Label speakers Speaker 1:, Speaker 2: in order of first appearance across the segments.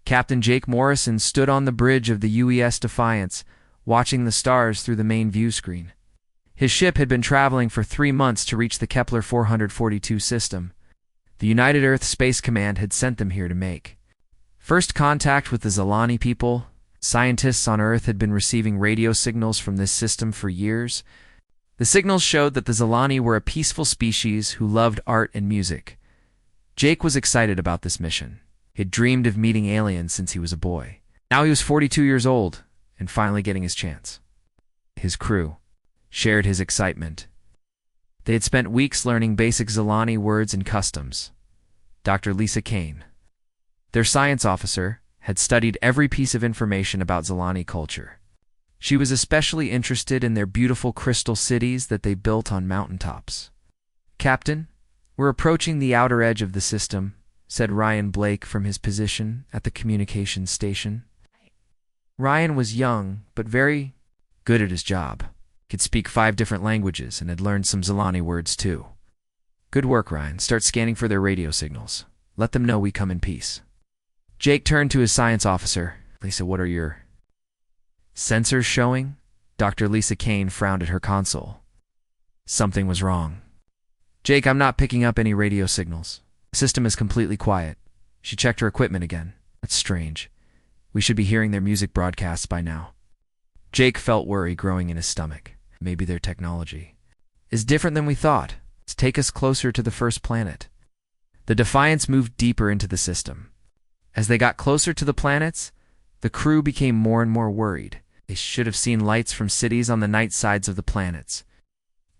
Speaker 1: Captain Jake Morrison stood on the bridge of the UES Defiance, watching the stars through the main view screen. His ship had been traveling for 3 months to reach the Kepler 442 system. The United Earth Space Command had sent them here to make first contact with the Zilani people. Scientists on Earth had been receiving radio signals from this system for years. The signals showed that the Zilani were a peaceful species who loved art and music. Jake was excited about this mission. He had dreamed of meeting aliens since he was a boy. Now he was 42 years old and finally getting his chance. His crew shared his excitement. They had spent weeks learning basic Zilani words and customs. Dr. Lisa Kane, their science officer, had studied every piece of information about Zilani culture. She was especially interested in their beautiful crystal cities that they built on mountaintops. "Captain, we're approaching the outer edge of the system," said Ryan Blake from his position at the communications station. Ryan was young, but very good at his job. He could speak 5 different languages and had learned some Zilani words too. "Good work, Ryan. Start scanning for their radio signals. Let them know we come in peace." Jake turned to his science officer. "Lisa, what are your sensors showing?" Dr. Lisa Kane frowned at her console. Something was wrong. "Jake, I'm not picking up any radio signals. The system is completely quiet." She checked her equipment again. "That's strange. We should be hearing their music broadcasts by now." Jake felt worry growing in his stomach. Maybe their technology is different than we thought. Let's take us closer to the first planet. The Defiance moved deeper into the system. As they got closer to the planets, the crew became more and more worried. They should have seen lights from cities on the night sides of the planets.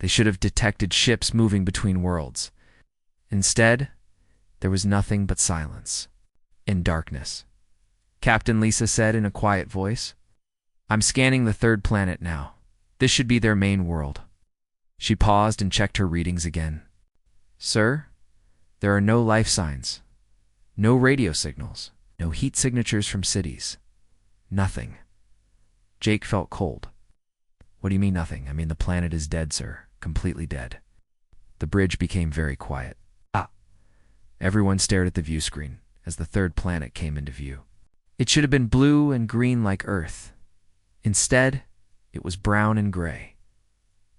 Speaker 1: They should have detected ships moving between worlds. Instead, there was nothing but silence and darkness. Captain Lisa said in a quiet voice, "I'm scanning the 3rd planet now. This should be their main world." She paused and checked her readings again. "Sir, there are no life signs, no radio signals, no heat signatures from cities. Nothing." Jake felt cold. "What do you mean nothing?" "I mean the planet is dead, sir. Completely dead." The bridge became very quiet. Everyone stared at the view screen as the 3rd planet came into view. It should have been blue and green like Earth. Instead, it was brown and gray.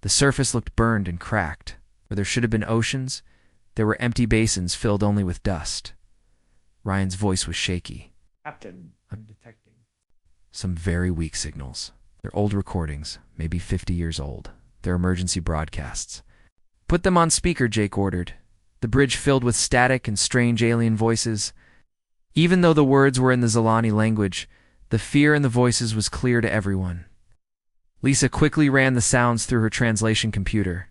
Speaker 1: The surface looked burned and cracked. Where there should have been oceans, there were empty basins filled only with dust. Ryan's voice was shaky.
Speaker 2: "Captain, I'm detecting
Speaker 1: some very weak signals. They're old recordings, maybe 50 years old. They're emergency broadcasts." "Put them on speaker," Jake ordered. The bridge filled with static and strange alien voices. Even though the words were in the Zilani language, the fear in the voices was clear to everyone. Lisa quickly ran the sounds through her translation computer.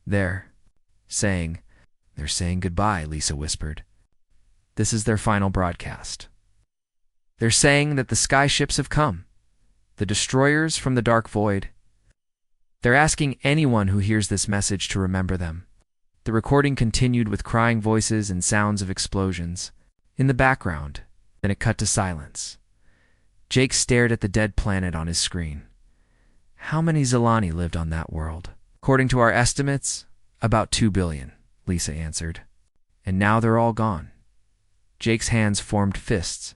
Speaker 1: They're saying goodbye," Lisa whispered. "This is their final broadcast. They're saying that the sky ships have come, the destroyers from the dark void. They're asking anyone who hears this message to remember them." The recording continued with crying voices and sounds of explosions. In the background, then it cut to silence. Jake stared at the dead planet on his screen. How many Zilani lived on that world? "According to our estimates, about 2 billion, Lisa answered. "And now they're all gone." Jake's hands formed fists.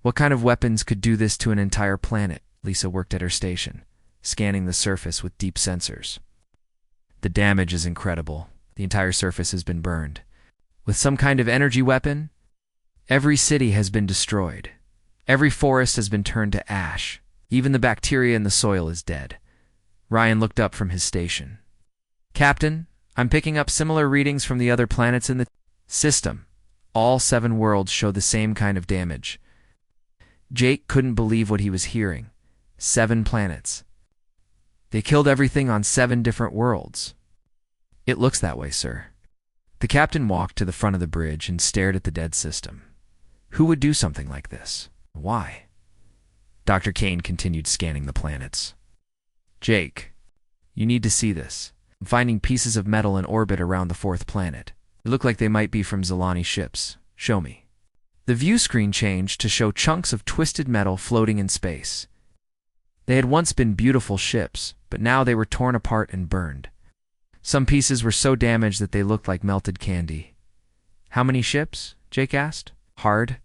Speaker 1: "What kind of weapons could do this to an entire planet?" Lisa worked at her station, scanning the surface with deep sensors. "The damage is incredible. The entire surface has been burned. With some kind of energy weapon, every city has been destroyed. Every forest has been turned to ash. Even the bacteria in the soil is dead." Ryan looked up from his station. "Captain, I'm picking up similar readings from the other planets in the system. All 7 worlds show the same kind of damage." Jake couldn't believe what he was hearing. 7 planets. They killed everything on 7 different worlds. "It looks that way, sir." The captain walked to the front of the bridge and stared at the dead system. Who would do something like this? Why? Dr. Kane continued scanning the planets. "Jake, you need to see this. I'm finding pieces of metal in orbit around the 4th planet. They look like they might be from Zilani ships. Show me." The view screen changed to show chunks of twisted metal floating in space. They had once been beautiful ships, but now they were torn apart and burned. Some pieces were so damaged that they looked like melted candy. "How many ships?" Jake asked. "Hard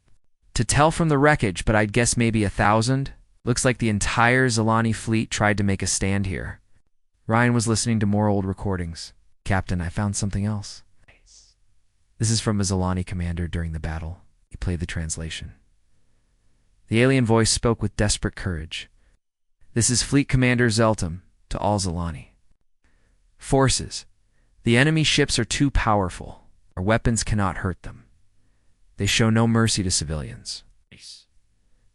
Speaker 1: To tell from the wreckage, but I'd guess maybe 1,000. Looks like the entire Zilani fleet tried to make a stand here. Ryan was listening to more old recordings. Captain, I found something else. This is from a Zilani commander during the battle. He played the translation. The alien voice spoke with desperate courage. This is Fleet Commander Zeltum to all Zilani. Forces. The enemy ships are too powerful. Our weapons cannot hurt them. They show no mercy to civilians.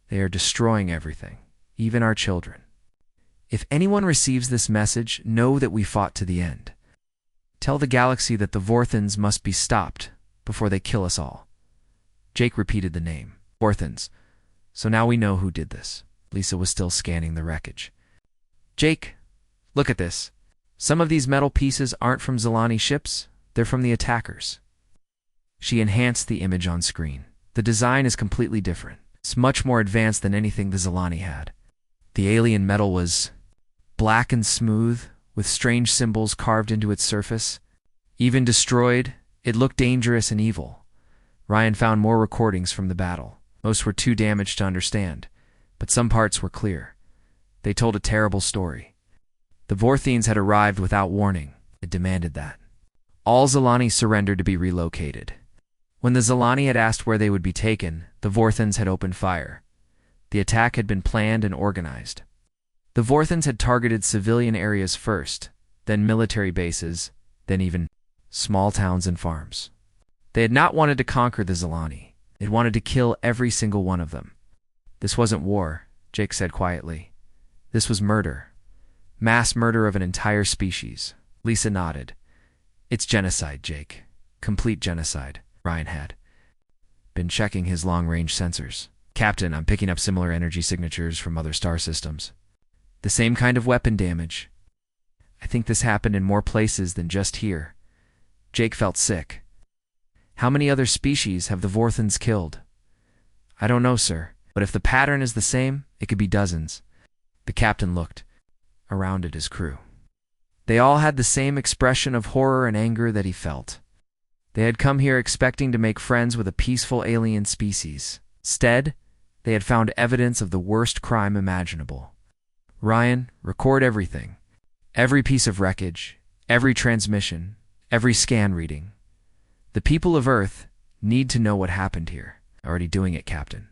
Speaker 1: They are destroying everything, even our children. If anyone receives this message, know that we fought to the end. Tell the galaxy that the Vorthans must be stopped before they kill us all. Jake repeated the name. Vorthans. So now we know who did this. Lisa was still scanning the wreckage. Jake, look at this. Some of these metal pieces aren't from Zilani ships. They're from the attackers. She enhanced the image on screen. The design is completely different. It's much more advanced than anything the Zilani had. The alien metal was black and smooth, with strange symbols carved into its surface. Even destroyed, it looked dangerous and evil. Ryan found more recordings from the battle. Most were too damaged to understand, but some parts were clear. They told a terrible story. The Vorthines had arrived without warning. It demanded that all Zilani surrendered to be relocated. When the Zilani had asked where they would be taken, the Vorthans had opened fire. The attack had been planned and organized. The Vorthans had targeted civilian areas first, then military bases, then even small towns and farms. They had not wanted to conquer the Zilani. They wanted to kill every single one of them. This wasn't war, Jake said quietly. This was murder. Mass murder of an entire species. Lisa nodded. It's genocide, Jake. Complete genocide. Ryan had been checking his long-range sensors. Captain, I'm picking up similar energy signatures from other star systems. The same kind of weapon damage. I think this happened in more places than just here. Jake felt sick. How many other species have the Vorthans killed? I don't know, sir, but if the pattern is the same, it could be dozens. The captain looked around at his crew. They all had the same expression of horror and anger that he felt. They had come here expecting to make friends with a peaceful alien species. Instead, they had found evidence of the worst crime imaginable. Ryan, record everything. Every piece of wreckage, every transmission, every scan reading. The people of Earth need to know what happened here. Already doing it, Captain.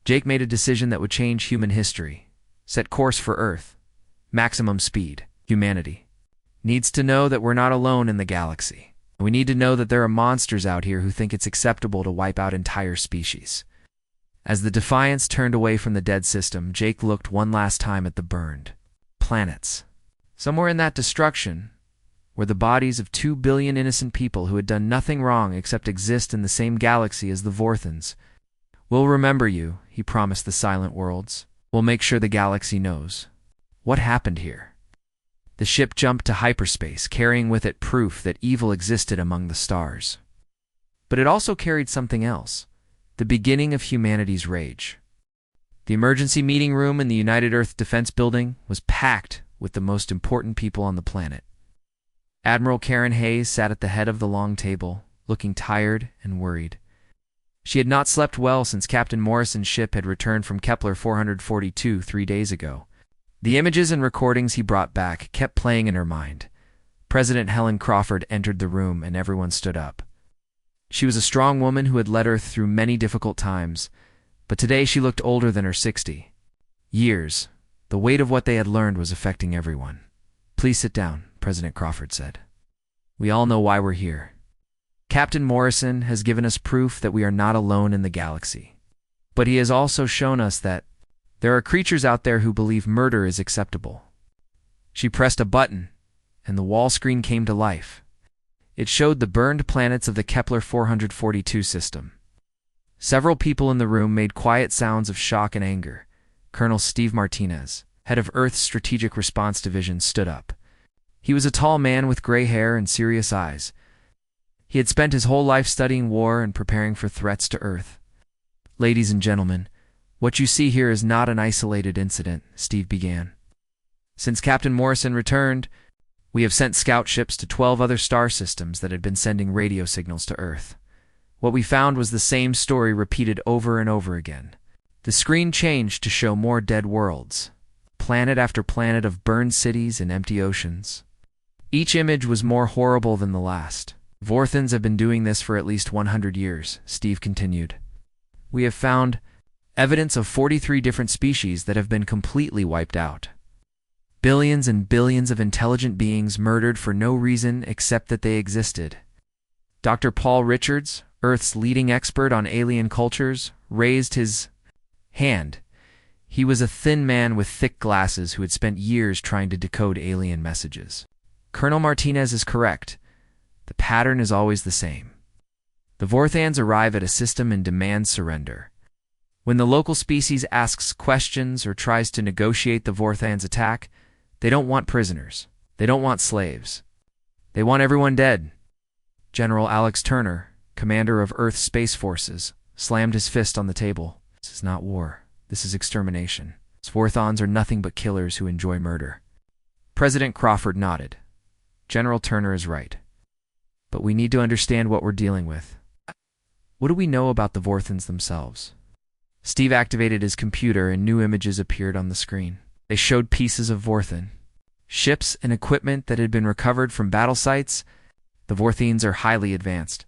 Speaker 1: Jake made a decision that would change human history. Set course for Earth. Maximum speed. Humanity needs to know that we're not alone in the galaxy. We need to know that there are monsters out here who think it's acceptable to wipe out entire species. As the Defiance turned away from the dead system, Jake looked one last time at the burned planets. Somewhere in that destruction were the bodies of 2 billion innocent people who had done nothing wrong except exist in the same galaxy as the Vorthans. We'll remember you, he promised the Silent Worlds. We'll make sure the galaxy knows. What happened here? The ship jumped to hyperspace, carrying with it proof that evil existed among the stars. But it also carried something else, the beginning of humanity's rage. The emergency meeting room in the United Earth Defense Building was packed with the most important people on the planet. Admiral Karen Hayes sat at the head of the long table, looking tired and worried. She had not slept well since Captain Morrison's ship had returned from Kepler 442 3 days ago. The images and recordings he brought back kept playing in her mind. President Helen Crawford entered the room and everyone stood up. She was a strong woman who had led Earth through many difficult times, but today she looked older than her 60 years. The weight of what they had learned was affecting everyone. Please sit down, President Crawford said. We all know why we're here. Captain Morrison has given us proof that we are not alone in the galaxy. But he has also shown us that there are creatures out there who believe murder is acceptable. She pressed a button, and the wall screen came to life. It showed the burned planets of the Kepler 442 system. Several people in the room made quiet sounds of shock and anger. Colonel Steve Martinez, head of Earth's Strategic Response Division, stood up. He was a tall man with gray hair and serious eyes. He had spent his whole life studying war and preparing for threats to Earth. Ladies and gentlemen, what you see here is not an isolated incident, Steve began. Since Captain Morrison returned, we have sent scout ships to 12 other star systems that had been sending radio signals to Earth. What we found was the same story repeated over and over again. The screen changed to show more dead worlds, planet after planet of burned cities and empty oceans. Each image was more horrible than the last. Vorthons have been doing this for at least 100 years, Steve continued. We have found evidence of 43 different species that have been completely wiped out. Billions and billions of intelligent beings murdered for no reason except that they existed. Dr. Paul Richards, Earth's leading expert on alien cultures, raised his hand. He was a thin man with thick glasses who had spent years trying to decode alien messages. Colonel Martinez is correct. The pattern is always the same. The Vorthons arrive at a system and demand surrender. When the local species asks questions or tries to negotiate the Vorthons' attack, they don't want prisoners. They don't want slaves. They want everyone dead. General Alex Turner, commander of Earth's Space Forces, slammed his fist on the table. This is not war. This is extermination. Vorthons are nothing but killers who enjoy murder. President Crawford nodded. General Turner is right. But we need to understand what we're dealing with. What do we know about the Vorthons themselves? Steve activated his computer and new images appeared on the screen. They showed pieces of Vorthon. Ships and equipment that had been recovered from battle sites. The Vorthons are highly advanced.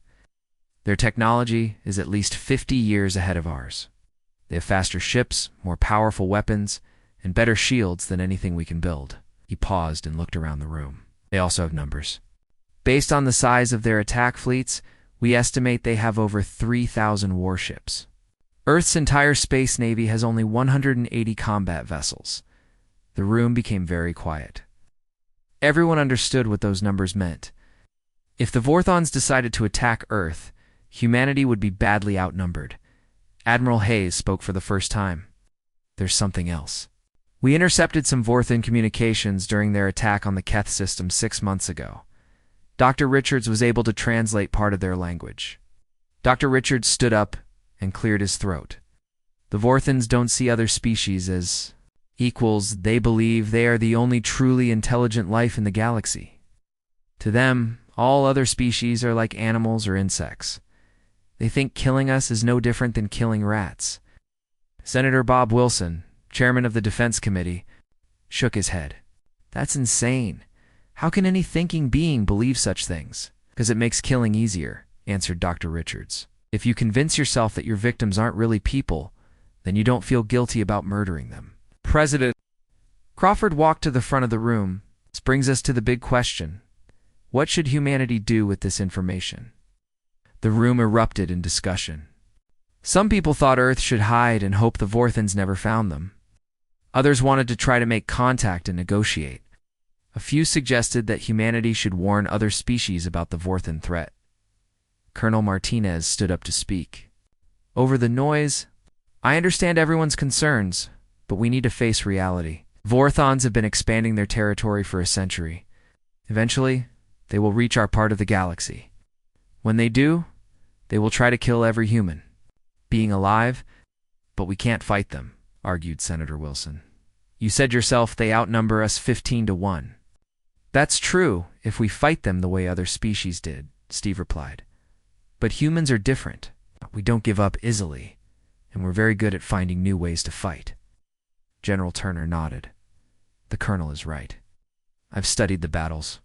Speaker 1: Their technology is at least 50 years ahead of ours. They have faster ships, more powerful weapons, and better shields than anything we can build. He paused and looked around the room. They also have numbers. Based on the size of their attack fleets, we estimate they have over 3,000 warships. Earth's entire space navy has only 180 combat vessels. The room became very quiet. Everyone understood what those numbers meant. If the Vorthons decided to attack Earth, humanity would be badly outnumbered. Admiral Hayes spoke for the first time. There's something else. We intercepted some Vorthon communications during their attack on the Keth system 6 months ago. Dr. Richards was able to translate part of their language. Dr. Richards stood up and cleared his throat. The Vorthons don't see other species as equals. They believe they are the only truly intelligent life in the galaxy. To them, all other species are like animals or insects. They think killing us is no different than killing rats. Senator Bob Wilson, chairman of the Defense Committee, shook his head. That's insane. How can any thinking being believe such things? Because it makes killing easier, answered Dr. Richards. If you convince yourself that your victims aren't really people, then you don't feel guilty about murdering them. President Crawford walked to the front of the room. This brings us to the big question. What should humanity do with this information? The room erupted in discussion. Some people thought Earth should hide and hope the Vorthons never found them. Others wanted to try to make contact and negotiate. A few suggested that humanity should warn other species about the Vorthon threat. Colonel Martinez stood up to speak. Over the noise, I understand everyone's concerns, but we need to face reality. Vorthons have been expanding their territory for a century. Eventually, they will reach our part of the galaxy. When they do, they will try to kill every human. Being alive, but we can't fight them, argued Senator Wilson. You said yourself they outnumber us 15-1. That's true if we fight them the way other species did, Steve replied. But humans are different. We don't give up easily, and we're very good at finding new ways to fight. General Turner nodded. The colonel is right. I've studied the battles.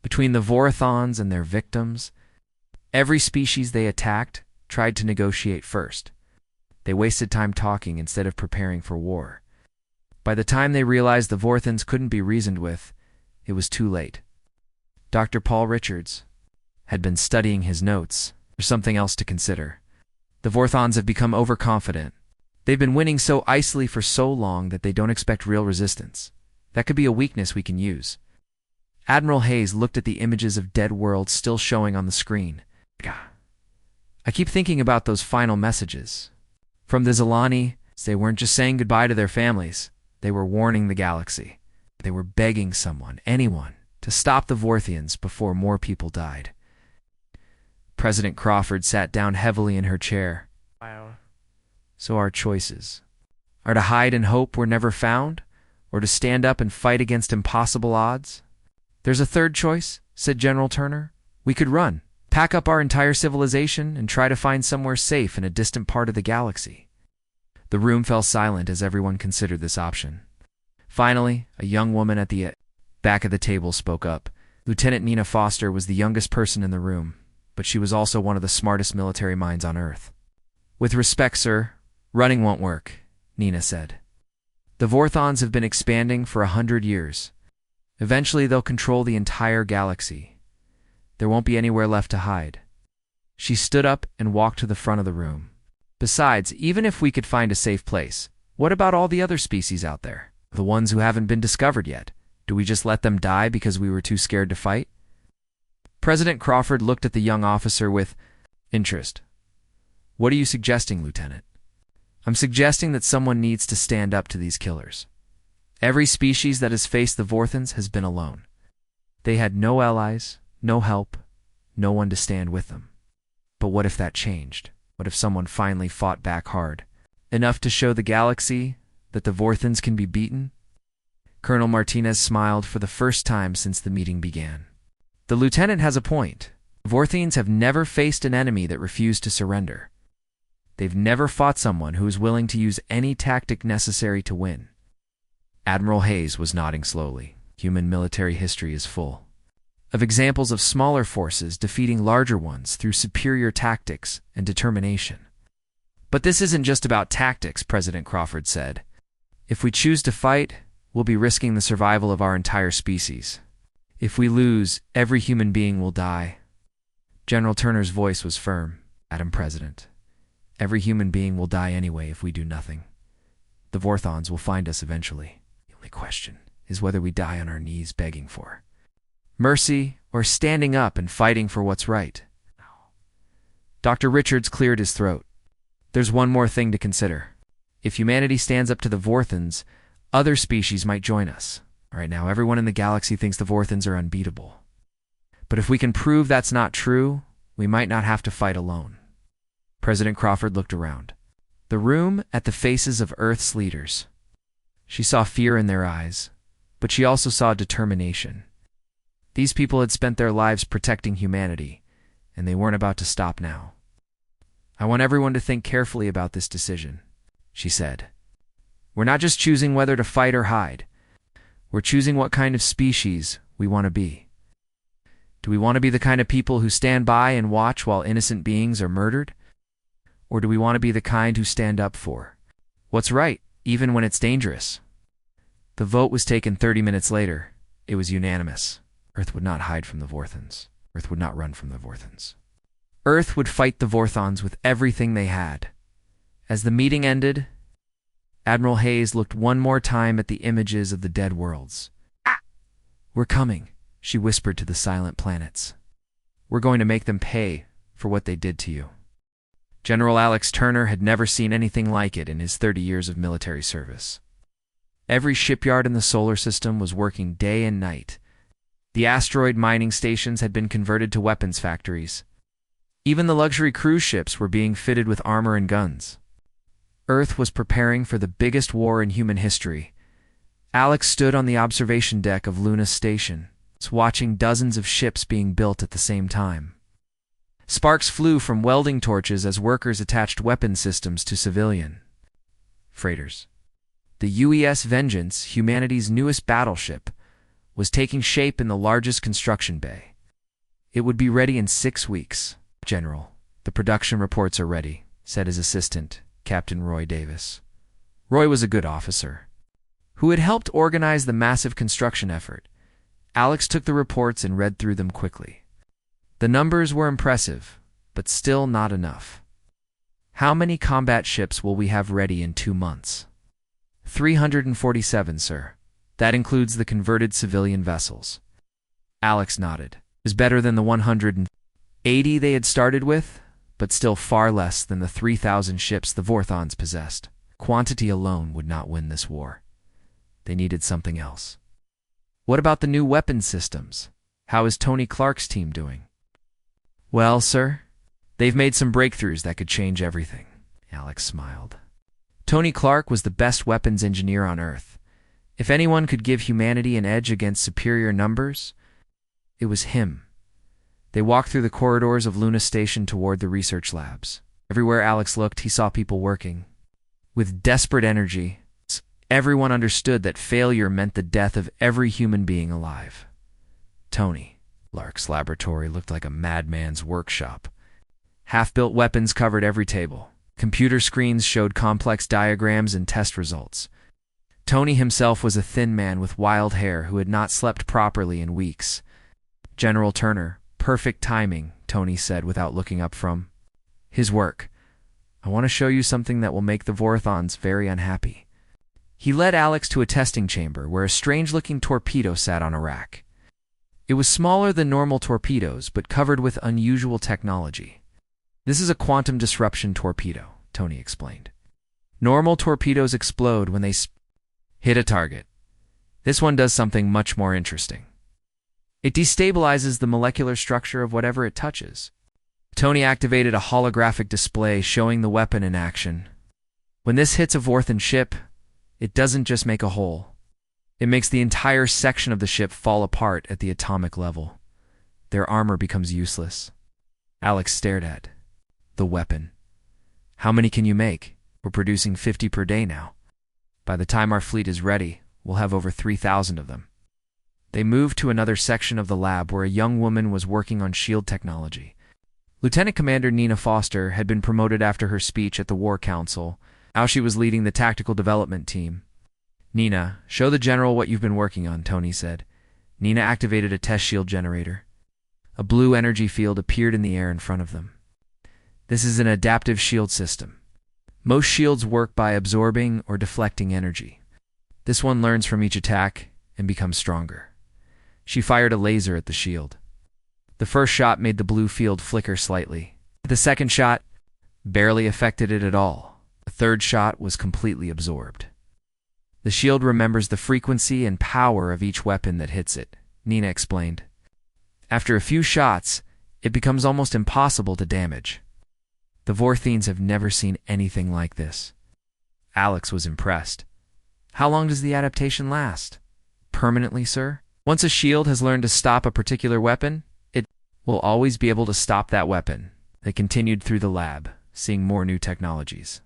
Speaker 1: Between the Vorthons and their victims, every species they attacked tried to negotiate first. They wasted time talking instead of preparing for war. By the time they realized the Vorthons couldn't be reasoned with, it was too late. Dr. Paul Richards had been studying his notes. There's something else to consider. The Vorthons have become overconfident. They've been winning so icily for so long that they don't expect real resistance. That could be a weakness we can use. Admiral Hayes looked at the images of dead worlds still showing on the screen. I keep thinking about those final messages. From the Zilani, they weren't just saying goodbye to their families. They were warning the galaxy. They were begging someone, anyone, to stop the Vorthons before more people died. President Crawford sat down heavily in her chair.
Speaker 2: Wow.
Speaker 1: So our choices are to hide and hope we're never found, or to stand up and fight against impossible odds? There's a third choice, said General Turner. We could run. Pack up our entire civilization and try to find somewhere safe in a distant part of the galaxy. The room fell silent as everyone considered this option. Finally, a young woman at the back of the table spoke up. Lieutenant Nina Foster was the youngest person in the room, but she was also one of the smartest military minds on Earth. "With respect, sir, running won't work," Nina said. "The Vorthons have been expanding for 100 years. Eventually they'll control the entire galaxy. There won't be anywhere left to hide." She stood up and walked to the front of the room. "Besides, even if we could find a safe place, what about all the other species out there? The ones who haven't been discovered yet? Do we just let them die because we were too scared to fight?" President Crawford looked at the young officer with interest. "What are you suggesting, Lieutenant?" "I'm suggesting that someone needs to stand up to these killers. Every species that has faced the Vorthons has been alone. They had no allies, no help, no one to stand with them. But what if that changed? What if someone finally fought back hard, enough to show the galaxy that the Vorthons can be beaten?" Colonel Martinez smiled for the first time since the meeting began. "The lieutenant has a point. Vorthons have never faced an enemy that refused to surrender. They've never fought someone who is willing to use any tactic necessary to win." Admiral Hayes was nodding slowly. Human military history is full of examples of smaller forces defeating larger ones through superior tactics and determination. "But this isn't just about tactics," President Crawford said. "If we choose to fight, we'll be risking the survival of our entire species. If we lose, every human being will die." General Turner's voice was firm. "Madam President, every human being will die anyway if we do nothing. The Vorthons will find us eventually. The only question is whether we die on our knees begging for mercy or standing up and fighting for what's right." Dr. Richards cleared his throat. "There's one more thing to consider. If humanity stands up to the Vorthons, other species might join us. Right now, everyone in the galaxy thinks the Vorthons are unbeatable. But if we can prove that's not true, we might not have to fight alone." President Crawford looked around the room at the faces of Earth's leaders. She saw fear in their eyes, but she also saw determination. These people had spent their lives protecting humanity, and they weren't about to stop now. "I want everyone to think carefully about this decision," she said. "We're not just choosing whether to fight or hide. We're choosing what kind of species we want to be. Do we want to be the kind of people who stand by and watch while innocent beings are murdered? Or do we want to be the kind who stand up for what's right, even when it's dangerous?" The vote was taken 30 minutes later. It was unanimous. Earth would not hide from the Vorthons. Earth would not run from the Vorthons. Earth would fight the Vorthons with everything they had. As the meeting ended, Admiral Hayes looked one more time at the images of the dead worlds. "We're coming," she whispered to the silent planets. "We're going to make them pay for what they did to you." General Alex Turner had never seen anything like it in his 30 years of military service. Every shipyard in the solar system was working day and night. The asteroid mining stations had been converted to weapons factories. Even the luxury cruise ships were being fitted with armor and guns. Earth was preparing for the biggest war in human history. Alex stood on the observation deck of Luna Station, watching dozens of ships being built at the same time. Sparks flew from welding torches as workers attached weapon systems to civilian freighters. The UES Vengeance, humanity's newest battleship, was taking shape in the largest construction bay. It would be ready in 6 weeks. "General, the production reports are ready," said his assistant, Captain Roy Davis. Roy was a good officer who had helped organize the massive construction effort. Alex took the reports and read through them quickly. The numbers were impressive, but still not enough. "How many combat ships will we have ready in 2 months?" 347, sir. That includes the converted civilian vessels." Alex nodded. It was better than the 180 they had started with, but still far less than the 3,000 ships the Vorthons possessed. Quantity alone would not win this war. They needed something else. "What about the new weapon systems? How is Tony Clark's team doing?" "Well, sir, they've made some breakthroughs that could change everything." Alex smiled. Tony Clark was the best weapons engineer on Earth. If anyone could give humanity an edge against superior numbers, it was him. They walked through the corridors of Luna Station toward the research labs. Everywhere Alex looked, he saw people working. With desperate energy, everyone understood that failure meant the death of every human being alive. Tony, Lark's laboratory looked like a madman's workshop. Half-built weapons covered every table. Computer screens showed complex diagrams and test results. Tony himself was a thin man with wild hair who had not slept properly in weeks. General Turner, perfect timing, Tony said without looking up from his work. I want to show you something that will make the Vorthons very unhappy. He led Alex to a testing chamber where a strange-looking torpedo sat on a rack. It was smaller than normal torpedoes, but covered with unusual technology. This is a quantum disruption torpedo, Tony explained. Normal torpedoes explode when they hit a target. This one does something much more interesting. It destabilizes the molecular structure of whatever it touches. Tony activated a holographic display showing the weapon in action. When this hits a Vorthon ship, it doesn't just make a hole. It makes the entire section of the ship fall apart at the atomic level. Their armor becomes useless. Alex stared at the weapon. How many can you make? We're producing 50 per day now. By the time our fleet is ready, we'll have over 3,000 of them. They moved to another section of the lab where a young woman was working on shield technology. Lieutenant Commander Nina Foster had been promoted after her speech at the War Council. Now she was leading the tactical development team. Nina, show the general what you've been working on, Tony said. Nina activated a test shield generator. A blue energy field appeared in the air in front of them. This is an adaptive shield system. Most shields work by absorbing or deflecting energy. This one learns from each attack and becomes stronger. She fired a laser at the shield. The first shot made the blue field flicker slightly. The second shot barely affected it at all. The third shot was completely absorbed. The shield remembers the frequency and power of each weapon that hits it, Nina explained. After a few shots, it becomes almost impossible to damage. The Vorthines have never seen anything like this. Alex was impressed. How long does the adaptation last? Permanently, sir? Once a shield has learned to stop a particular weapon, it will always be able to stop that weapon. They continued through the lab, seeing more new technologies.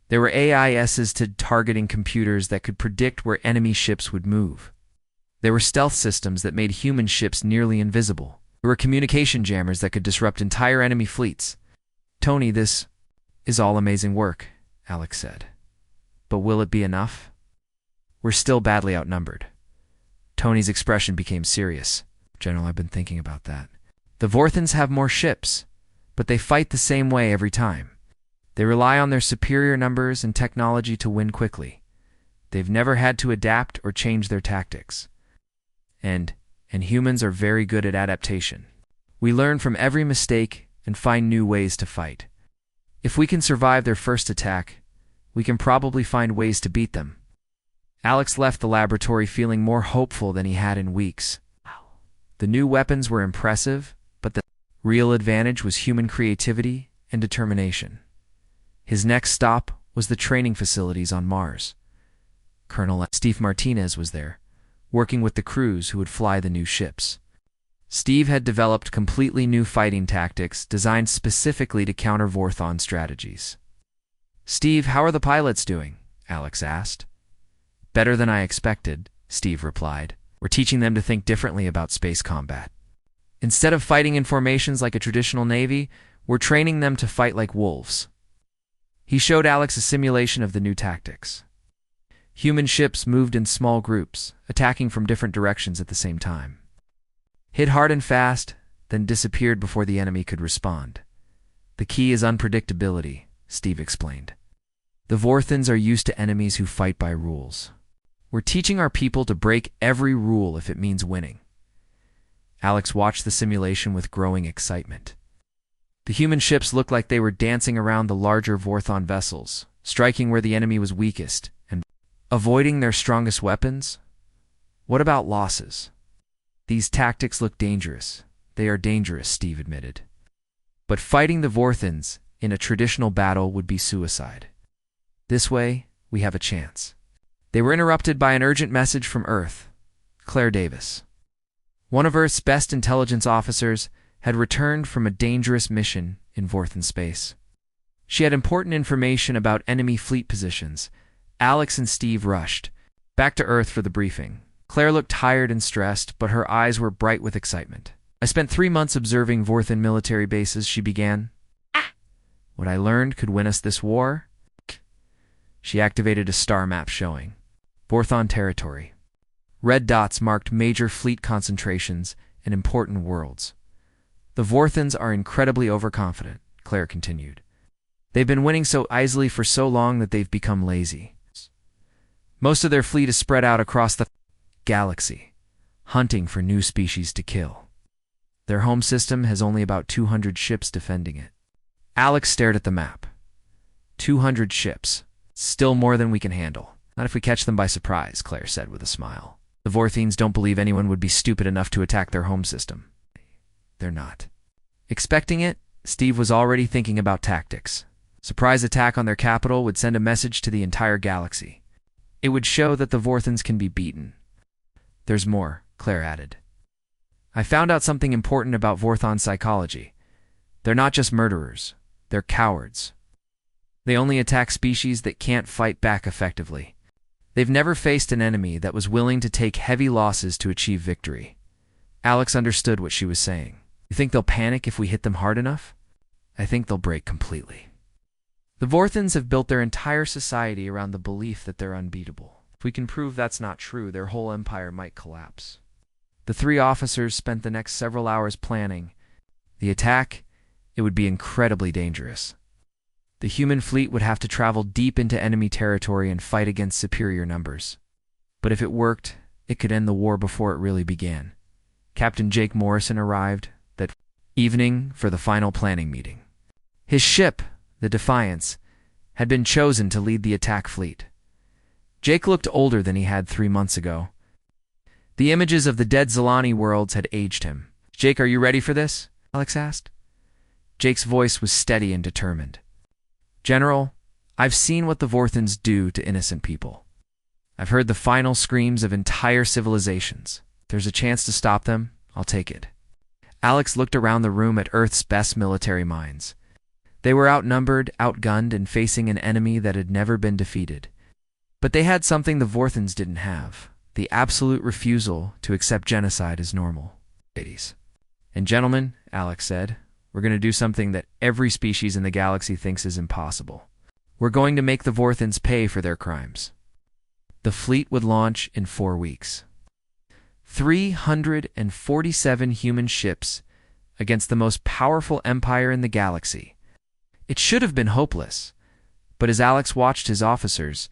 Speaker 1: There were AI-assisted targeting computers that could predict where enemy ships would move. There were stealth systems that made human ships nearly invisible. There were communication jammers that could disrupt entire enemy fleets. Tony, this is all amazing work, Alex said. But will it be enough? We're still badly outnumbered. Tony's expression became serious. General, I've been thinking about that. The Vorthons have more ships, but they fight the same way every time. They rely on their superior numbers and technology to win quickly. They've never had to adapt or change their tactics. And humans are very good at adaptation. We learn from every mistake and find new ways to fight. If we can survive their first attack, we can probably find ways to beat them. Alex left the laboratory feeling more hopeful than he had in weeks. The new weapons were impressive, but the real advantage was human creativity and determination. His next stop was the training facilities on Mars. Colonel Steve Martinez was there, working with the crews who would fly the new ships. Steve had developed completely new fighting tactics designed specifically to counter Vorthon strategies. Steve, how are the pilots doing? Alex asked. Better than I expected, Steve replied. We're teaching them to think differently about space combat. Instead of fighting in formations like a traditional navy, we're training them to fight like wolves. He showed Alex a simulation of the new tactics. Human ships moved in small groups, attacking from different directions at the same time. Hit hard and fast, then disappeared before the enemy could respond. The key is unpredictability, Steve explained. The Vorthons are used to enemies who fight by rules. We're teaching our people to break every rule if it means winning. Alex watched the simulation with growing excitement. The human ships looked like they were dancing around the larger Vorthon vessels, striking where the enemy was weakest, and avoiding their strongest weapons. What about losses? These tactics look dangerous. They are dangerous, Steve admitted. But fighting the Vorthons in a traditional battle would be suicide. This way, we have a chance. They were interrupted by an urgent message from Earth. Claire Davis, one of Earth's best intelligence officers, had returned from a dangerous mission in Vorthen space. She had important information about enemy fleet positions. Alex and Steve rushed back to Earth for the briefing. Claire looked tired and stressed, but her eyes were bright with excitement. I spent 3 months observing Vorthen military bases, she began. What I learned could win us this war. She activated a star map showing Vorthon territory. Red dots marked major fleet concentrations and important worlds. The Vorthens are incredibly overconfident, Claire continued. They've been winning so easily for so long that they've become lazy. Most of their fleet is spread out across the galaxy, hunting for new species to kill. Their home system has only about 200 ships defending it. Alex stared at the map. 200 ships. Still more than we can handle. Not if we catch them by surprise, Claire said with a smile. The Vorthens don't believe anyone would be stupid enough to attack their home system. They're not. Expecting it, Steve was already thinking about tactics. Surprise attack on their capital would send a message to the entire galaxy. It would show that the Vorthens can be beaten. There's more, Claire added. I found out something important about Vorthon psychology. They're not just murderers. They're cowards. They only attack species that can't fight back effectively. They've never faced an enemy that was willing to take heavy losses to achieve victory. Alex understood what she was saying. You think they'll panic if we hit them hard enough? I think they'll break completely. The Vorthens have built their entire society around the belief that they're unbeatable. If we can prove that's not true, their whole empire might collapse. The 3 officers spent the next several hours planning. The attack, it would be incredibly dangerous. The human fleet would have to travel deep into enemy territory and fight against superior numbers. But if it worked, it could end the war before it really began. Captain Jake Morrison arrived that evening for the final planning meeting. His ship, the Defiance, had been chosen to lead the attack fleet. Jake looked older than he had 3 months ago. The images of the dead Zilani worlds had aged him. Jake, are you ready for this? Alex asked. Jake's voice was steady and determined. General, I've seen what the Vorthens do to innocent people. I've heard the final screams of entire civilizations. If there's a chance to stop them, I'll take it. Alex looked around the room at Earth's best military minds. They were outnumbered, outgunned, and facing an enemy that had never been defeated. But they had something the Vorthens didn't have, the absolute refusal to accept genocide as normal. Ladies and gentlemen, Alex said, we're going to do something that every species in the galaxy thinks is impossible. We're going to make the Vorthens pay for their crimes. The fleet would launch in 4 weeks. 347 human ships against the most powerful empire in the galaxy. It should have been hopeless, but as Alex watched his officers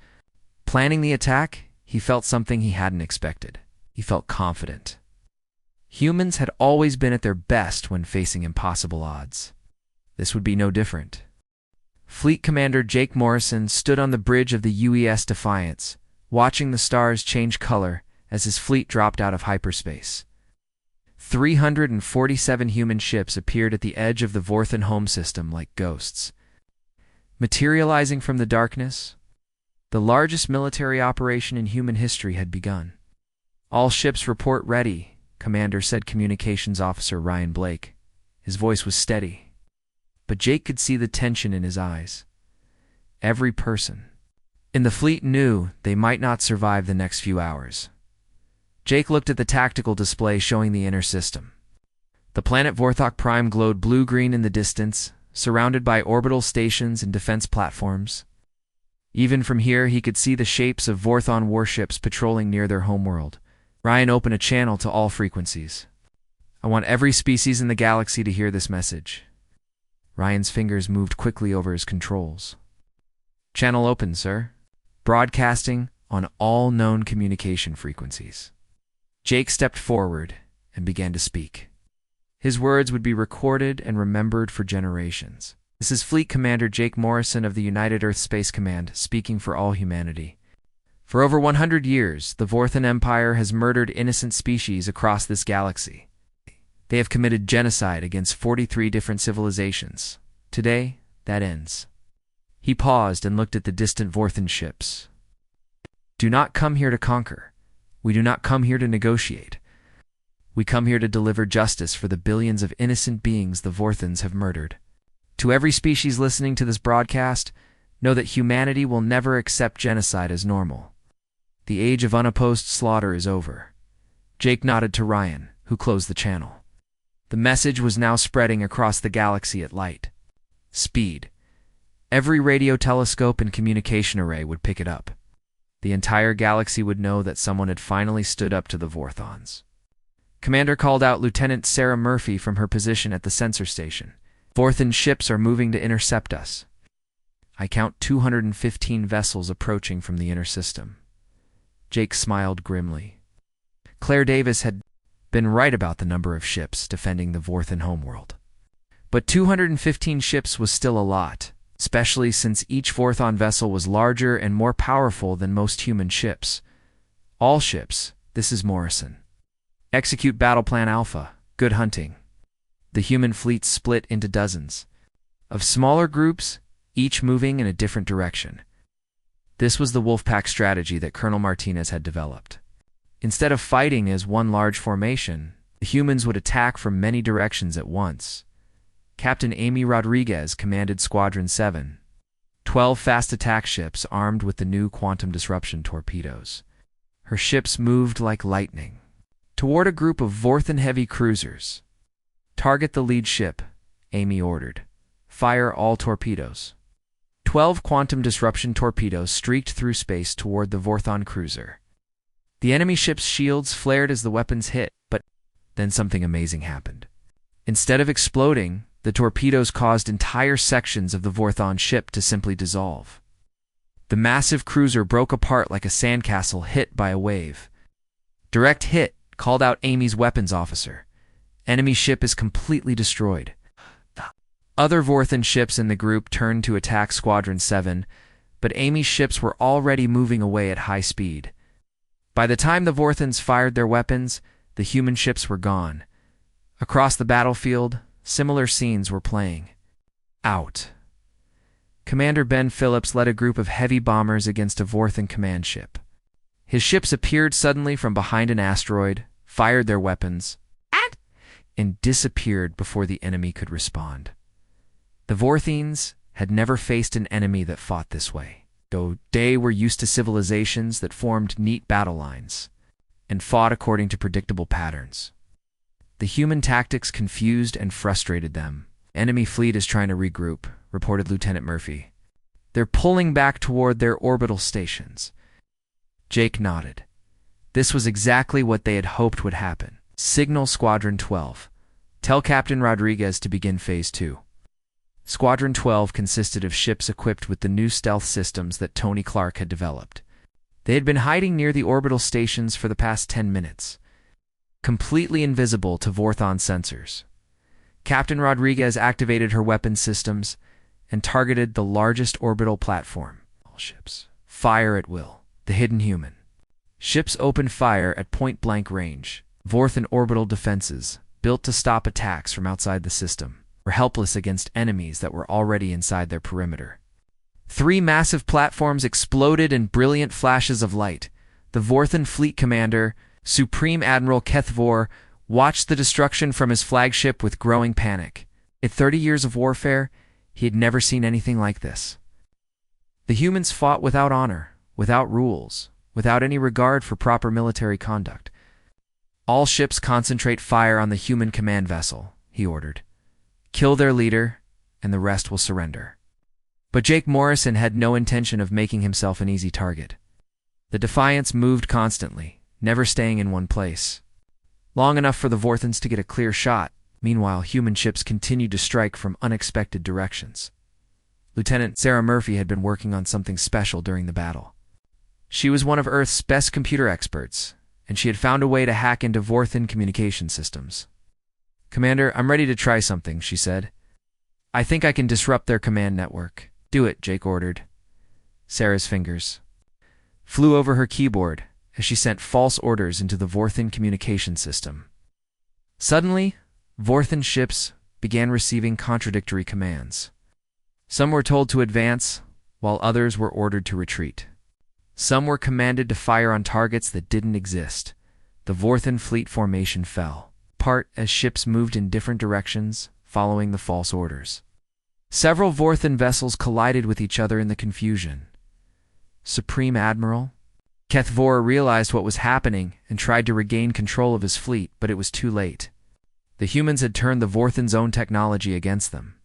Speaker 1: planning the attack, he felt something he hadn't expected. He felt confident. Humans had always been at their best when facing impossible odds. This would be no different. Fleet Commander Jake Morrison stood on the bridge of the UES Defiance, watching the stars change color as his fleet dropped out of hyperspace. 347 human ships appeared at the edge of the Vorthen home system like ghosts. Materializing from the darkness, the largest military operation in human history had begun. All ships report ready, Commander said Communications Officer Ryan Blake. His voice was steady, but Jake could see the tension in his eyes. Every person in the fleet knew they might not survive the next few hours. Jake looked at the tactical display showing the inner system. The planet Vorthok Prime glowed blue-green in the distance, surrounded by orbital stations and defense platforms. Even from here, he could see the shapes of Vorthon warships patrolling near their homeworld. Ryan opened a channel to all frequencies. I want every species in the galaxy to hear this message. Ryan's fingers moved quickly over his controls. Channel open, sir. Broadcasting on all known communication frequencies. Jake stepped forward and began to speak. His words would be recorded and remembered for generations. This is Fleet Commander Jake Morrison of the United Earth Space Command, speaking for all humanity. For over 100 years, the Vorthen Empire has murdered innocent species across this galaxy. They have committed genocide against 43 different civilizations. Today, that ends. He paused and looked at the distant Vorthen ships. Do not come here to conquer. We do not come here to negotiate. We come here to deliver justice for the billions of innocent beings the Vorthons have murdered. To every species listening to this broadcast, know that humanity will never accept genocide as normal. The age of unopposed slaughter is over. Jake nodded to Ryan, who closed the channel. The message was now spreading across the galaxy at light speed. Every radio telescope and communication array would pick it up. The entire galaxy would know that someone had finally stood up to the Vorthons. Commander called out Lieutenant Sarah Murphy from her position at the sensor station. Vorthon ships are moving to intercept us. I count 215 vessels approaching from the inner system. Jake smiled grimly. Claire Davis had been right about the number of ships defending the Vorthon homeworld. But 215 ships was still a lot, especially since each Vorthon vessel was larger and more powerful than most human ships. All ships, this is Morrison. Execute Battle Plan Alpha. Good hunting. The human fleet split into dozens of smaller groups, each moving in a different direction. This was the Wolfpack strategy that Colonel Martinez had developed. Instead of fighting as one large formation, the humans would attack from many directions at once. Captain Amy Rodriguez commanded Squadron 7, 12 fast attack ships armed with the new quantum disruption torpedoes. Her ships moved like lightning toward a group of Vorthon heavy cruisers. Target the lead ship, Amy ordered. Fire all torpedoes. 12 quantum disruption torpedoes streaked through space toward the Vorthon cruiser. The enemy ship's shields flared as the weapons hit, but then something amazing happened. Instead of exploding, the torpedoes caused entire sections of the Vorthon ship to simply dissolve. The massive cruiser broke apart like a sandcastle hit by a wave. Direct hit, called out Amy's weapons officer. Enemy ship is completely destroyed. Other Vorthon ships in the group turned to attack Squadron 7, but Amy's ships were already moving away at high speed. By the time the Vorthons fired their weapons, the human ships were gone. Across the battlefield, similar scenes were playing out. Commander Ben Phillips led a group of heavy bombers against a Vorthon command ship. His ships appeared suddenly from behind an asteroid, fired their weapons, and disappeared before the enemy could respond. The Vorthons had never faced an enemy that fought this way. Though they were used to civilizations that formed neat battle lines and fought according to predictable patterns. The human tactics confused and frustrated them. Enemy fleet is trying to regroup, reported Lieutenant Murphy. They're pulling back toward their orbital stations. Jake nodded. This was exactly what they had hoped would happen. Signal Squadron 12. Tell Captain Rodriguez to begin Phase 2. Squadron 12 consisted of ships equipped with the new stealth systems that Tony Clark had developed. They had been hiding near the orbital stations for the past 10 minutes, completely invisible to Vorthon sensors. Captain Rodriguez activated her weapon systems and targeted the largest orbital platform. All ships. Fire at will. The hidden human. Ships opened fire at point-blank range. Vorthon orbital defenses, built to stop attacks from outside the system, were helpless against enemies that were already inside their perimeter. 3 massive platforms exploded in brilliant flashes of light. The Vorthon fleet commander, Supreme Admiral Kethvor, watched the destruction from his flagship with growing panic. In 30 years of warfare, he had never seen anything like this. The humans fought without honor, without rules, without any regard for proper military conduct. All ships concentrate fire on the human command vessel, he ordered. Kill their leader, and the rest will surrender. But Jake Morrison had no intention of making himself an easy target. The Defiance moved constantly, never staying in one place. Long enough for the Vorthons to get a clear shot. Meanwhile, human ships continued to strike from unexpected directions. Lieutenant Sarah Murphy had been working on something special during the battle. She was one of Earth's best computer experts, and she had found a way to hack into Vorthon communication systems. Commander, I'm ready to try something, she said. I think I can disrupt their command network. Do it, Jake ordered. Sarah's fingers flew over her keyboard as she sent false orders into the Vorthon communication system. Suddenly, Vorthon ships began receiving contradictory commands. Some were told to advance, while others were ordered to retreat. Some were commanded to fire on targets that didn't exist. The Vorthon fleet formation fell. apart as ships moved in different directions, following the false orders. Several Vorthan vessels collided with each other in the confusion. Supreme Admiral Kethvor realized what was happening and tried to regain control of his fleet, but it was too late. The humans had turned the Vorthan's own technology against them.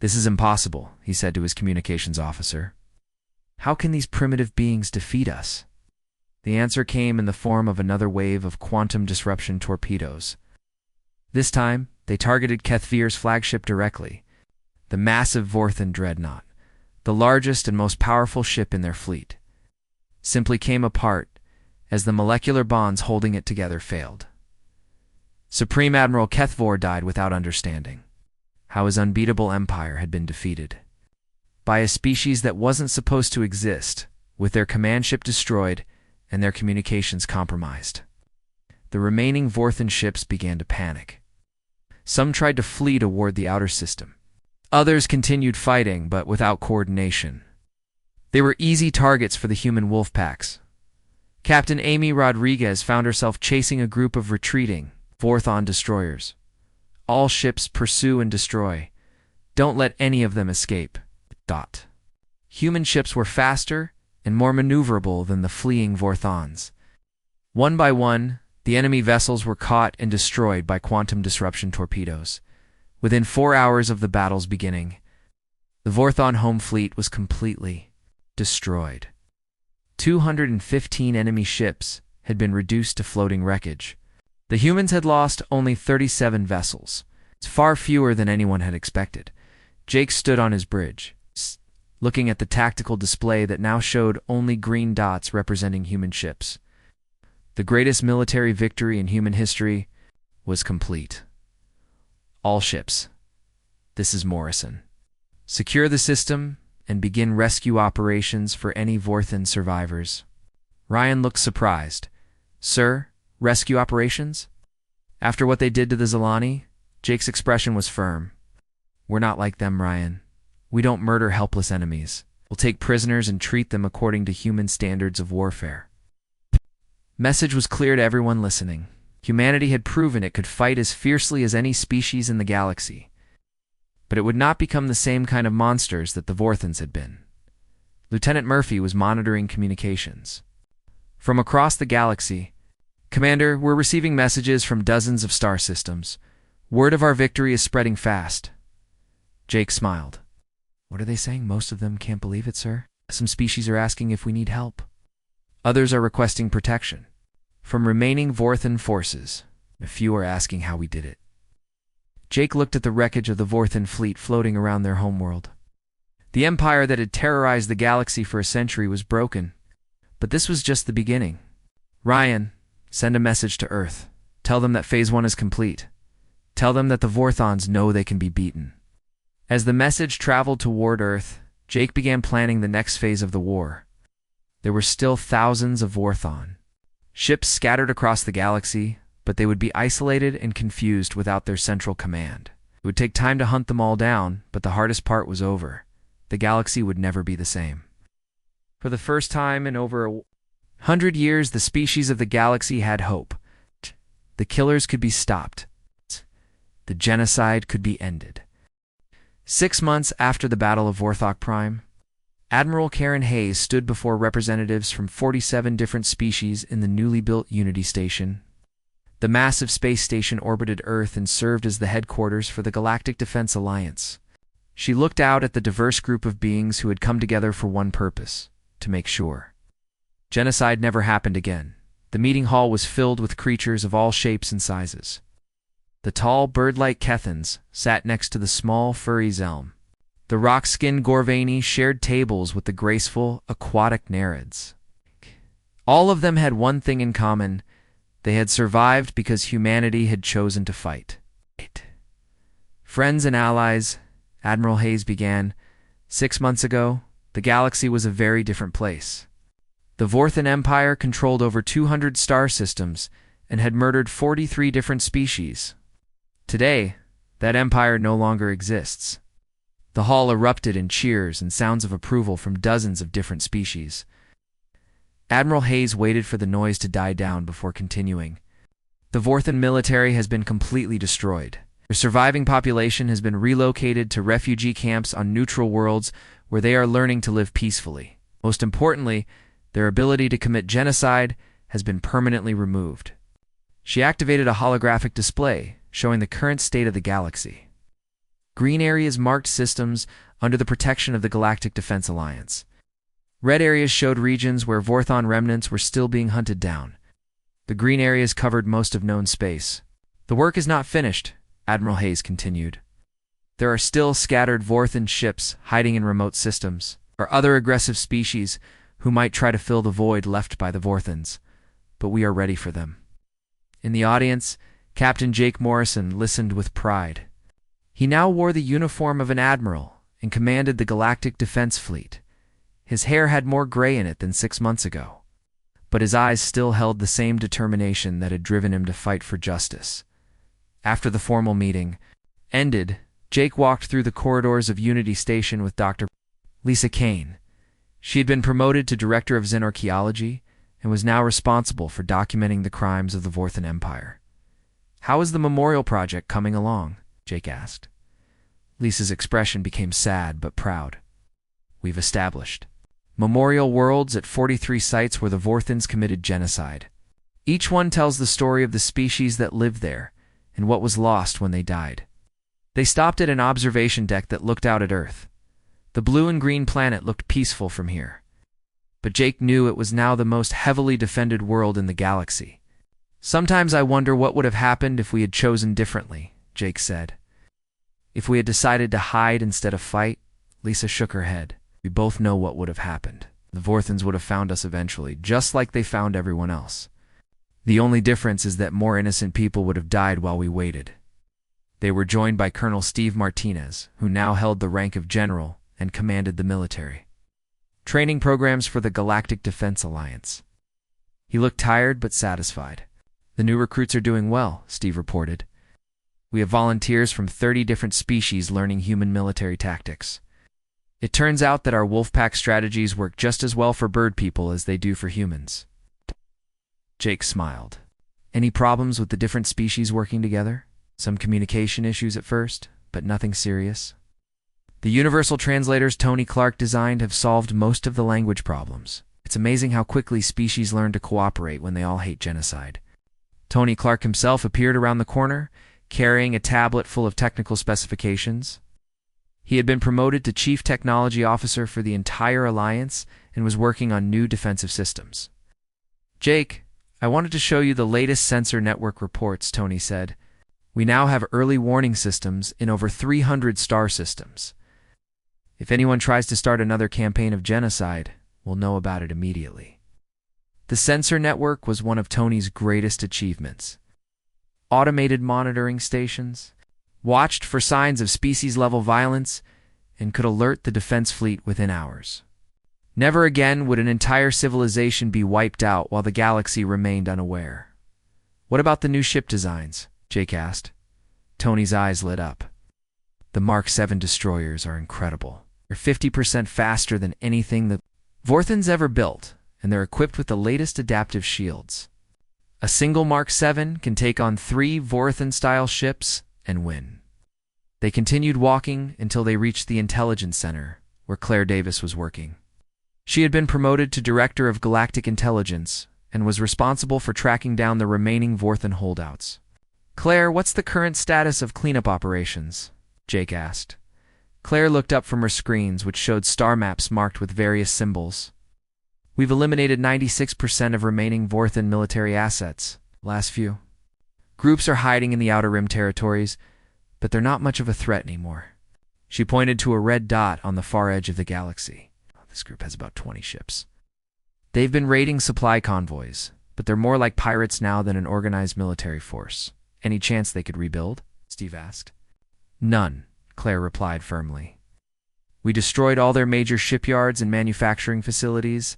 Speaker 1: "This is impossible," he said to his communications officer. "How can these primitive beings defeat us?" The answer came in the form of another wave of quantum disruption torpedoes. This time, they targeted Kethvir's flagship directly, the massive Vorthan dreadnought, the largest and most powerful ship in their fleet, simply came apart as the molecular bonds holding it together failed. Supreme Admiral Kethvor died without understanding how his unbeatable empire had been defeated by a species that wasn't supposed to exist, with their command ship destroyed and their communications compromised. The remaining Vorthan ships began to panic. Some tried to flee toward the outer system. Others continued fighting, but without coordination. They were easy targets for the human wolf packs. Captain Amy Rodriguez found herself chasing a group of retreating Vorthon destroyers. "All ships pursue and destroy. Don't let any of them escape." Human ships were faster and more maneuverable than the fleeing Vorthons. One by one, the enemy vessels were caught and destroyed by quantum disruption torpedoes. Within 4 hours of the battle's beginning, the Vorthon home fleet was completely destroyed. 215 enemy ships had been reduced to floating wreckage. The humans had lost only 37 vessels. It's far fewer than anyone had expected. Jake stood on his bridge, looking at the tactical display that now showed only green dots representing human ships. The greatest military victory in human history was complete. "All ships. This is Morrison. Secure the system and begin rescue operations for any Vorthan survivors." Ryan looked surprised. "Sir, rescue operations?" After what they did to the Zilani, Jake's expression was firm. "We're not like them, Ryan. We don't murder helpless enemies. We'll take prisoners and treat them according to human standards of warfare." Message was clear to everyone listening. Humanity had proven it could fight as fiercely as any species in the galaxy. But it would not become the same kind of monsters that the Vorthans had been. Lieutenant Murphy was monitoring communications. From across the galaxy, "Commander, we're receiving messages from dozens of star systems. Word of our victory is spreading fast." Jake smiled. "What are they saying? Most of them can't believe it, sir. Some species are asking if we need help. Others are requesting protection from remaining Vorthan forces. A few are asking how we did it." Jake looked at the wreckage of the Vorthan fleet floating around their homeworld. The empire that had terrorized the galaxy for a century was broken, but this was just the beginning. "Ryan, send a message to Earth. Tell them that Phase 1 is complete. Tell them that the Vorthons know they can be beaten." As the message traveled toward Earth, Jake began planning the next phase of the war. There were still thousands of Vorthon. Ships scattered across the galaxy, but they would be isolated and confused without their central command. It would take time to hunt them all down, but the hardest part was over. The galaxy would never be the same. For the first time in over 100 years, the species of the galaxy had hope. The killers could be stopped. The genocide could be ended. 6 months after the Battle of Vorthok Prime, Admiral Karen Hayes stood before representatives from 47 different species in the newly built Unity Station. The massive space station orbited Earth and served as the headquarters for the Galactic Defense Alliance. She looked out at the diverse group of beings who had come together for one purpose: to make sure genocide never happened again. The meeting hall was filled with creatures of all shapes and sizes. The tall, bird-like Kethans sat next to the small, furry Zelm. The rock-skinned Gorvani shared tables with the graceful, aquatic Narids. All of them had one thing in common: they had survived because humanity had chosen to fight. "Friends and allies," Admiral Hayes began, "6 months ago, the galaxy was a very different place. The Vorthan Empire controlled over 200 star systems and had murdered 43 different species. Today, that empire no longer exists." The hall erupted in cheers and sounds of approval from dozens of different species. Admiral Hayes waited for the noise to die down before continuing. The Vorthan military has been completely destroyed. The surviving population has been relocated to refugee camps on neutral worlds where they are learning to live peacefully. Most importantly, their ability to commit genocide has been permanently removed. She activated a holographic display showing the current state of the galaxy. Green areas marked systems under the protection of the Galactic Defense Alliance. Red areas showed regions where Vorthon remnants were still being hunted down. The green areas covered most of known space. The work is not finished, Admiral Hayes continued. There are still scattered Vorthan ships hiding in remote systems, or other aggressive species who might try to fill the void left by the Vorthans, but we are ready for them. In the audience, Captain Jake Morrison listened with pride. He now wore the uniform of an admiral and commanded the Galactic Defense Fleet. His hair had more gray in it than 6 months ago, but his eyes still held the same determination that had driven him to fight for justice. After the formal meeting ended, Jake walked through the corridors of Unity Station with Dr. Lisa Kane. She had been promoted to Director of Xenorchaeology and was now responsible for documenting the crimes of the Vorthan Empire. "How is the memorial project coming along?" Jake asked. Lisa's expression became sad but proud. "We've established memorial worlds at 43 sites where the Vorthans committed genocide. Each one tells the story of the species that lived there and what was lost when they died." They stopped at an observation deck that looked out at Earth. The blue and green planet looked peaceful from here, but Jake knew it was now the most heavily defended world in the galaxy. "Sometimes I wonder what would have happened if we had chosen differently," Jake said. "If we had decided to hide instead of fight." Lisa shook her head. "We both know what would have happened. The Vorthans would have found us eventually, just like they found everyone else. The only difference is that more innocent people would have died while we waited." They were joined by Colonel Steve Martinez, who now held the rank of general and commanded the military. Training programs for the Galactic Defense Alliance. He looked tired but satisfied. "The new recruits are doing well," Steve reported. "We have volunteers from 30 different species learning human military tactics. It turns out that our wolfpack strategies work just as well for bird people as they do for humans." Jake smiled. "Any problems with the different species working together? Some communication issues at first, but nothing serious. The universal translators Tony Clark designed have solved most of the language problems. It's amazing how quickly species learn to cooperate when they all hate genocide." Tony Clark himself appeared around the corner, carrying a tablet full of technical specifications. He had been promoted to Chief Technology Officer for the entire Alliance and was working on new defensive systems. "Jake, I wanted to show you the latest sensor network reports," Tony said. "We now have early warning systems in over 300 star systems. If anyone tries to start another campaign of genocide, we'll know about it immediately." The sensor network was one of Tony's greatest achievements. Automated monitoring stations watched for signs of species-level violence and could alert the defense fleet within hours. Never again would an entire civilization be wiped out while the galaxy remained unaware. "What about the new ship designs?" Jake asked. Tony's eyes lit up. "The Mark 7 destroyers are incredible. They're 50% faster than anything the Vorthans ever built, and they're equipped with the latest adaptive shields. A single Mark 7 can take on 3 Vorthan-style ships and win." They continued walking until they reached the Intelligence Center, where Claire Davis was working. She had been promoted to Director of Galactic Intelligence and was responsible for tracking down the remaining Vorthan holdouts. "Claire, what's the current status of cleanup operations?" Jake asked. Claire looked up from her screens, which showed star maps marked with various symbols. "We've eliminated 96% of remaining Vorthan military assets. Last few groups are hiding in the Outer Rim territories, but they're not much of a threat anymore." She pointed to a red dot on the far edge of the galaxy. "This group has about 20 ships. They've been raiding supply convoys, but they're more like pirates now than an organized military force. Any chance they could rebuild?" Steve asked. "None," Claire replied firmly. "We destroyed all their major shipyards and manufacturing facilities.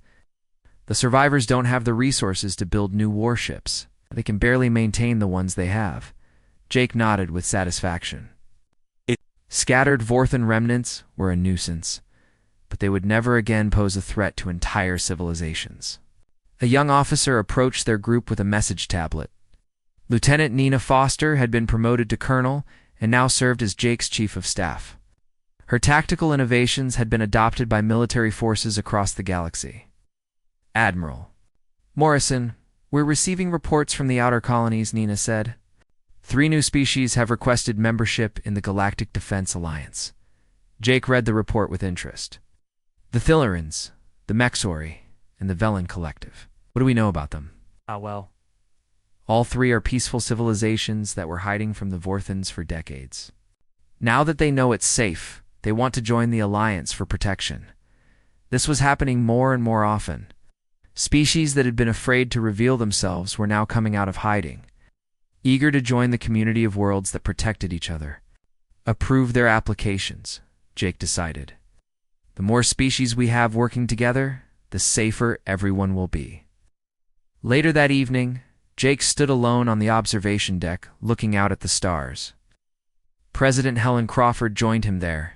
Speaker 1: The survivors don't have the resources to build new warships. They can barely maintain the ones they have." Jake nodded with satisfaction. Scattered Vorthan remnants were a nuisance, but they would never again pose a threat to entire civilizations. A young officer approached their group with a message tablet. Lieutenant Nina Foster had been promoted to colonel and now served as Jake's chief of staff. Her tactical innovations had been adopted by military forces across the galaxy. Admiral Morrison, we're receiving reports from the outer colonies, Nina said. 3 new species have requested membership in the Galactic Defense Alliance. Jake read the report with interest. The Thillerans, the Mexori, and the Velen Collective. What do we know about them?
Speaker 2: Well.
Speaker 1: All 3 are peaceful civilizations that were hiding from the Vorthons for decades. Now that they know it's safe, they want to join the Alliance for protection. This was happening more and more often. Species that had been afraid to reveal themselves were now coming out of hiding, eager to join the community of worlds that protected each other. Approve their applications, Jake decided. The more species we have working together, the safer everyone will be. Later that evening, Jake stood alone on the observation deck, looking out at the stars. President Helen Crawford joined him there.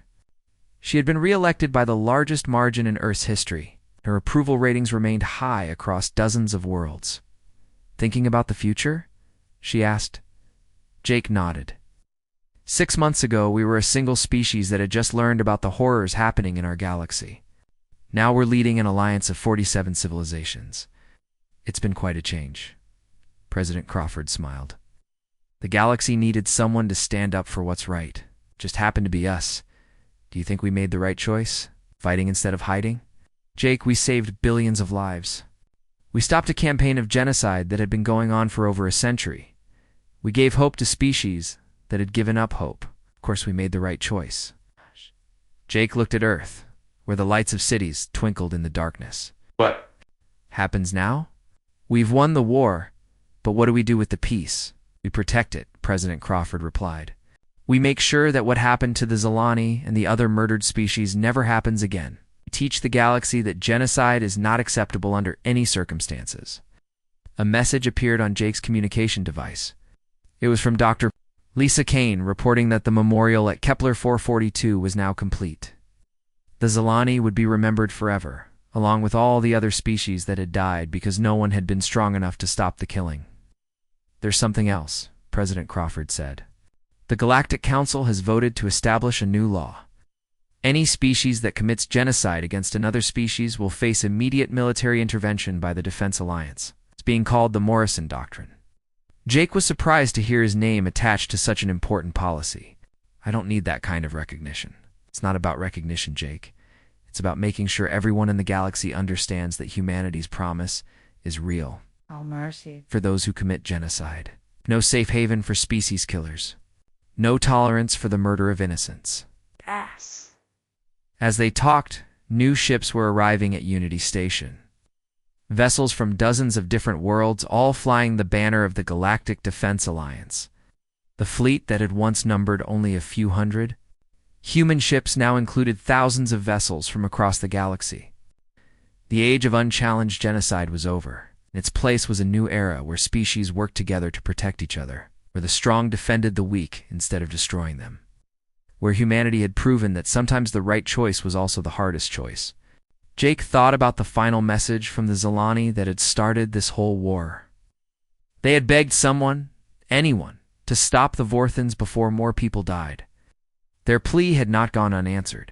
Speaker 1: She had been re-elected by the largest margin in Earth's history. Her approval ratings remained high across dozens of worlds. Thinking about the future? She asked. Jake nodded. 6 months ago, we were a single species that had just learned about the horrors happening in our galaxy. Now we're leading an alliance of 47 civilizations. It's been quite a change. President Crawford smiled. The galaxy needed someone to stand up for what's right. Just happened to be us. Do you think we made the right choice? Fighting instead of hiding? Jake, we saved billions of lives. We stopped a campaign of genocide that had been going on for over a century. We gave hope to species that had given up hope. Of course, we made the right choice. Jake looked at Earth, where the lights of cities twinkled in the darkness.
Speaker 2: What
Speaker 1: happens now? We've won the war, but what do we do with the peace? We protect it, President Crawford replied. We make sure that what happened to the Zilani and the other murdered species never happens again. We teach the galaxy that genocide is not acceptable under any circumstances. A message appeared on Jake's communication device. It was from Dr. Lisa Kane reporting that the memorial at Kepler 442 was now complete. The Zilani would be remembered forever, along with all the other species that had died because no one had been strong enough to stop the killing. There's something else, President Crawford said. The Galactic Council has voted to establish a new law. Any species that commits genocide against another species will face immediate military intervention by the Defense Alliance. It's being called the Morrison Doctrine. Jake was surprised to hear his name attached to such an important policy. I don't need that kind of recognition. It's not about recognition, Jake. It's about making sure everyone in the galaxy understands that humanity's promise is real.
Speaker 3: Oh, mercy.
Speaker 1: For those who commit genocide. No safe haven for species killers. No tolerance for the murder of innocents.
Speaker 3: Yes.
Speaker 1: As they talked, new ships were arriving at Unity Station. Vessels from dozens of different worlds, all flying the banner of the Galactic Defense Alliance. The fleet that had once numbered only a few hundred. Human ships now included thousands of vessels from across the galaxy. The age of unchallenged genocide was over. In its place was a new era where species worked together to protect each other, where the strong defended the weak instead of destroying them, where humanity had proven that sometimes the right choice was also the hardest choice. Jake thought about the final message from the Zilani that had started this whole war. They had begged someone, anyone, to stop the Vorthons before more people died. Their plea had not gone unanswered.